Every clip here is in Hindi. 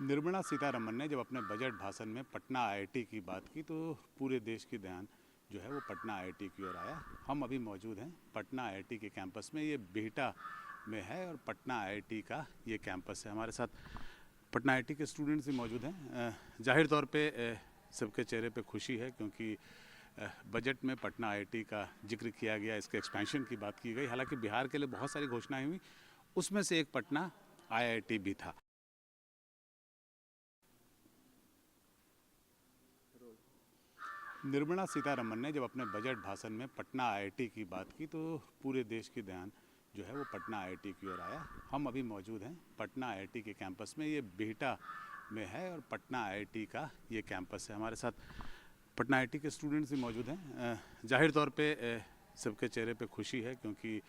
निर्मला सीतारमण ने जब अपने बजट भाषण में पटना आईआईटी की बात की तो पूरे देश की ध्यान जो है वो पटना आईआईटी की ओर आया। हम अभी मौजूद हैं पटना आईआईटी के कैंपस में, ये बिहटा में है और पटना आईआईटी का ये कैंपस है। हमारे साथ पटना आईआईटी के स्टूडेंट्स भी मौजूद हैं। जाहिर तौर पे सबके चेहरे पे खुशी है क्योंकि बजट में पटना आईआईटी का जिक्र किया गया, इसके एक्सपेंशन की बात की गई। हालांकि बिहार के लिए बहुत सारी घोषणाएं हुई, उसमें से एक पटना आईआईटी भी था। निर्मला सीतारमण ने जब अपने बजट भाषण में पटना आईआईटी की बात की तो पूरे देश की ध्यान जो है वो पटना आईआईटी की ओर आया। हम अभी मौजूद हैं पटना आईआईटी के कैंपस में, ये बिहटा में है और पटना आईआईटी का ये कैंपस है। हमारे साथ पटना आईआईटी के स्टूडेंट्स भी मौजूद हैं। जाहिर तौर पे सबके चेहरे पे खुशी है क्योंकि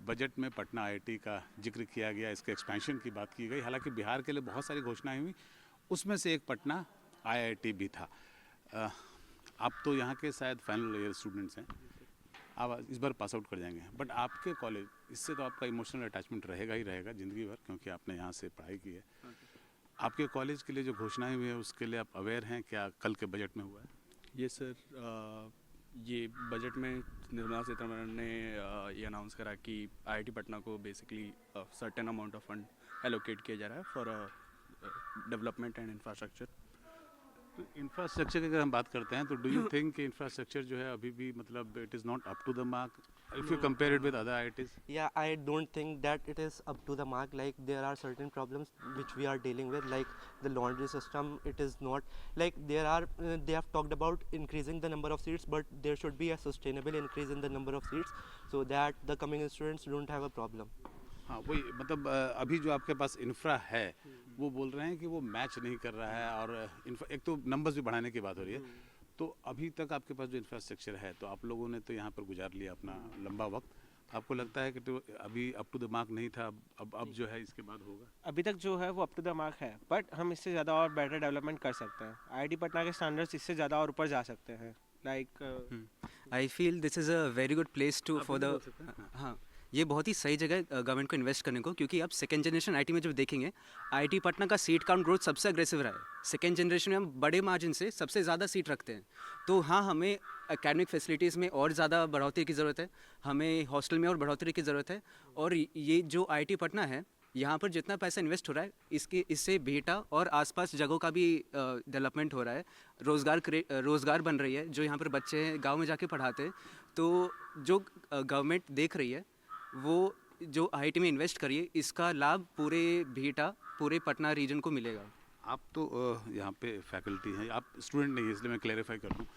बजट में पटना आईआईटी का जिक्र किया गया, इसके एक्सपेंशन की बात की गई। हालांकि बिहार के लिए बहुत सारी घोषणाएं हुई, उसमें से एक पटना आईआईटी भी था। आप तो यहाँ के शायद फाइनल ईयर स्टूडेंट्स हैं, आप इस बार पास आउट कर जाएंगे, बट आपके कॉलेज, इससे तो आपका इमोशनल अटैचमेंट रहेगा ही रहेगा ज़िंदगी भर क्योंकि आपने यहाँ से पढ़ाई की है। आपके कॉलेज के लिए जो घोषणाएं हुई है उसके लिए आप अवेयर हैं, क्या कल के बजट में हुआ है? ये सर, ये बजट में निर्मला सीतारमण ने ये अनाउंस करा कि आईआईटी पटना को basically certain amount of fund allocate किया जा रहा है फॉर डेवलपमेंट एंड इंफ्रास्ट्रक्चर। तो इंफ्रास्ट्रक्चर की अगर हम बात करते हैं तो डू यू थिंक कि इंफ्रास्ट्रक्चर जो है अभी भी मतलब it is not up to the mark if you compare it with other IITs? Yeah, I don't think that it is up to the mark. Like there are certain problems which we are dealing with, like the laundry system. It is not like they have talked about increasing the number of seats, but there should be a sustainable increase in the number of seats so that the coming students don't have a problem. हाँ वही, मतलब अभी जो आपके पास इंफ्रा है वो बोल रहे हैं कि वो मैच नहीं कर रहा है और एक तो नंबर्स भी बढ़ाने की बात हो रही है। तो अभी तक आपके पास जो इंफ्रास्ट्रक्चर है, तो आप लोगों ने तो यहाँ पर गुजार लिया अपना लंबा वक्त, आपको लगता है कि तो अभी अप टू द मार्क नहीं था, अब जो है इसके बाद होगा? अभी तक जो है वो अप टू द मार्क है, बट हम इससे ज़्यादा और बेटर डेवलपमेंट कर सकते हैं। आईआईटी पटना के स्टैंडर्ड्स इससे ज़्यादा और ऊपर जा सकते हैं। I feel this is a very good place to for the हाँ, ये बहुत ही सही जगह है गवर्नमेंट को इन्वेस्ट करने को, क्योंकि अब सेकेंड जनरेशन आईटी में जब देखेंगे, आईटी पटना का सीट काउंट ग्रोथ सबसे अग्रेसिव रहा है। सेकेंड जनरेशन में हम बड़े मार्जिन से सबसे ज़्यादा सीट रखते हैं। तो हाँ, हमें एकेडमिक फैसिलिटीज़ में और ज़्यादा बढ़ोतरी की ज़रूरत है, हमें हॉस्टल में और बढ़ोतरी की ज़रूरत है। और ये जो आईटी पटना है, यहाँ पर जितना पैसा इन्वेस्ट हो रहा है इससे बिहटा और आसपास जगहों का भी डेवलपमेंट हो रहा है, रोज़गार बन रही है। जो यहाँ पर बच्चे हैं गाँव में जाके पढ़ाते हैं, तो जो गवर्नमेंट देख रही है वो जो आईआईटी में इन्वेस्ट करिए, इसका लाभ पूरे बिहटा, पूरे पटना रीजन को मिलेगा। आप तो यहाँ पे फैकल्टी हैं, आप स्टूडेंट नहीं है, इसलिए मैं क्लेरिफाई कर दूँ।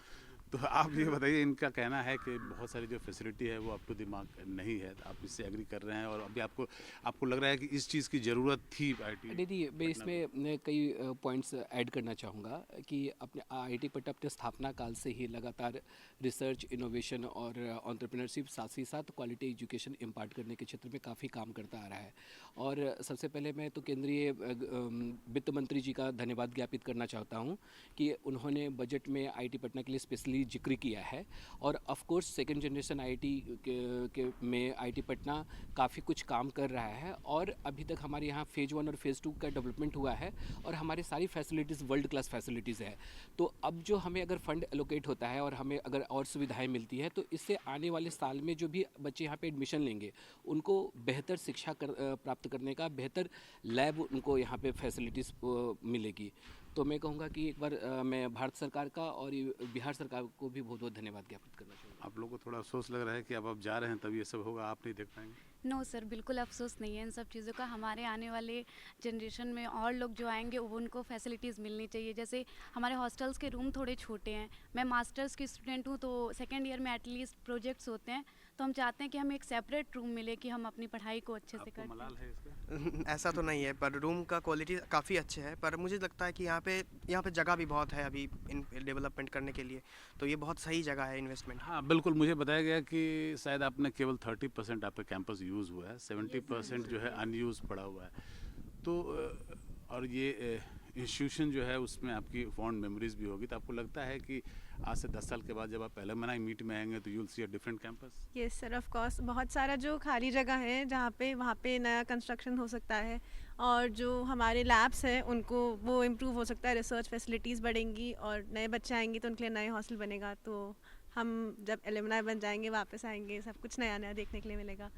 तो आप ये बताइए, इनका कहना है कि बहुत सारी जो फैसिलिटी है वो अप टू द मार्क नहीं है, आप इससे एग्री कर रहे हैं और अभी आपको लग रहा है कि इस चीज़ की ज़रूरत थी आईआईटी? दीदी, मैं इसमें मैं कई पॉइंट्स ऐड करना चाहूँगा कि अपने आईआईटी पटना अपने स्थापना काल से ही लगातार रिसर्च, इनोवेशन और एंटरप्रेन्योरशिप साथ ही साथ क्वालिटी एजुकेशन इम्पार्ट करने के क्षेत्र में काफ़ी काम करता आ रहा है। और सबसे पहले मैं तो केंद्रीय वित्त मंत्री जी का धन्यवाद ज्ञापित करना चाहता हूँ कि उन्होंने बजट में आईआईटी पटना के लिए स्पेशली जिक्र किया है। और of course second generation IIT में आईआईटी पटना काफ़ी कुछ काम कर रहा है और अभी तक हमारे यहाँ फेज़ 1 और फेज़ 2 का डेवलपमेंट हुआ है और हमारी सारी फैसिलिटीज़ वर्ल्ड क्लास फैसिलिटीज़ है। तो अब जो हमें अगर फंड एलोकेट होता है और हमें अगर और सुविधाएं मिलती है, तो इससे आने वाले साल में जो भी बच्चे यहाँ पे एडमिशन लेंगे उनको बेहतर शिक्षा प्राप्त करने का, बेहतर लैब उनको यहाँ पे फैसिलिटीज़ मिलेगी। तो मैं कहूँगा कि एक बार मैं भारत सरकार का और बिहार सरकार को भी बहुत बहुत धन्यवाद ज्ञापित करना चाहूँगा। आप लोगों को थोड़ा अफसोस लग रहा है कि अब आप जा रहे हैं तब ये सब होगा, आप नहीं देख पाएंगे? नो सर, बिल्कुल अफसोस नहीं है इन सब चीज़ों का। हमारे आने वाले जनरेशन में और लोग जो आएंगे वो उनको फैसिलिटीज़ मिलनी चाहिए। जैसे हमारे हॉस्टल्स के रूम थोड़े छोटे हैं, मैं मास्टर्स की स्टूडेंट हूँ, तो सेकेंड ईयर में एटलीस्ट प्रोजेक्ट्स होते हैं, तो हम चाहते हैं कि हमें एक सेपरेट रूम मिले कि हम अपनी पढ़ाई को अच्छे से कर मलाल है इसका? ऐसा तो नहीं है, पर रूम का क्वालिटी काफ़ी अच्छे है, पर मुझे लगता है कि यहाँ पे जगह भी बहुत है अभी इन डेवलपमेंट करने के लिए, तो ये बहुत सही जगह है इन्वेस्टमेंट। हाँ बिल्कुल, मुझे बताया गया कि शायद आपने केवल 30% आपका कैंपस यूज़ हुआ है, 70% जो है अनयूज़ पड़ा हुआ है। तो और ये इंस्टीट्यूशन जो है उसमें आपकी फॉन्ड मेमोरीज भी होगी, तो आपको लगता है कि आज से 10 साल के बाद जब आप एलुमनाई मीट में आएंगे तो you will see a different campus? Yes sir, of course बहुत सारा जो खाली जगह है जहाँ पे वहाँ पे नया कंस्ट्रक्शन हो सकता है, और जो हमारे लैब्स हैं उनको वो इम्प्रूव हो सकता है, रिसर्च फैसिलिटीज़ बढ़ेंगी और नए बच्चे आएंगे तो उनके लिए नए हॉस्टल बनेगा। तो हम जब एलुमनाई बन जाएंगे वापस आएंगे, सब कुछ नया नया देखने के लिए मिलेगा।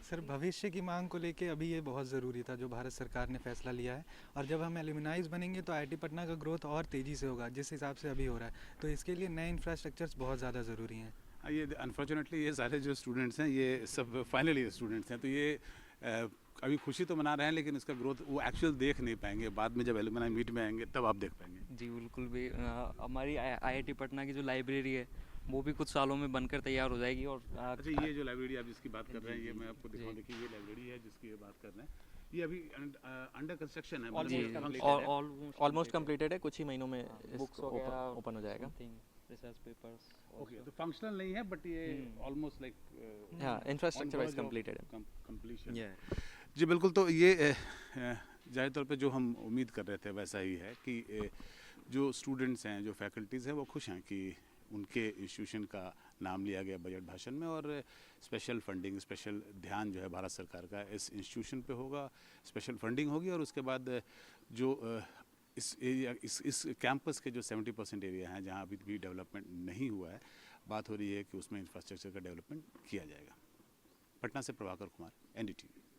सर भविष्य की मांग को लेके अभी ये बहुत ज़रूरी था जो भारत सरकार ने फैसला लिया है, और जब हम एलुमनाइज बनेंगे तो आईआईटी पटना का ग्रोथ और तेज़ी से होगा जिस हिसाब से अभी हो रहा है। तो इसके लिए नए इंफ्रास्ट्रक्चर्स बहुत ज़्यादा ज़रूरी हैं। ये अनफॉर्चुनेटली ये सारे जो स्टूडेंट्स हैं ये सब फाइनल ईयर स्टूडेंट्स हैं, तो ये अभी खुशी तो मना रहे हैं लेकिन इसका ग्रोथ वो एक्चुअल देख नहीं पाएंगे। बाद में जब एलुमनाई मीट में आएंगे तब आप देख पाएंगे। जी बिल्कुल भी हमारी आईआईटी पटना की जो लाइब्रेरी है वो भी कुछ सालों में बनकर तैयार हो जाएगी। और अच्छा, ये जो लाइब्रेरी आप जिसकी बात कर रहे हैं, ये मैं आपको दिखाऊं, देखिए ये लाइब्रेरी है जिसकी ये बात कर रहे हैं, ये अभी अंडर कंस्ट्रक्शन है। ऑलमोस्ट कंप्लीटेड है, कुछ ही महीनों में ओपन हो जाएगा। रिसर्च पेपर्स ओके, तो फंक्शनल नहीं है बट ये ऑलमोस्ट लाइक हाँ इंफ्रास्ट्रक्चर वाइज कंप्लीटेड है। कंप्लीशन जी बिल्कुल। तो ये ज़ाहिर तौर पे जो हम उम्मीद कर रहे थे वैसा ही है कि जो स्टूडेंट्स हैं, जो फैकल्टीज़ हैं, वो खुश हैं कि उनके इंस्टीट्यूशन का नाम लिया गया बजट भाषण में, और स्पेशल फंडिंग, स्पेशल ध्यान जो है भारत सरकार का इस इंस्टीट्यूशन पे होगा, स्पेशल फंडिंग होगी। और उसके बाद जो इस एरिया इस कैंपस के जो 70% एरिया हैं जहाँ अभी भी डेवलपमेंट नहीं हुआ है, बात हो रही है कि उसमें इंफ्रास्ट्रक्चर का डेवलपमेंट किया जाएगा। पटना से प्रभाकर कुमार, NDTV।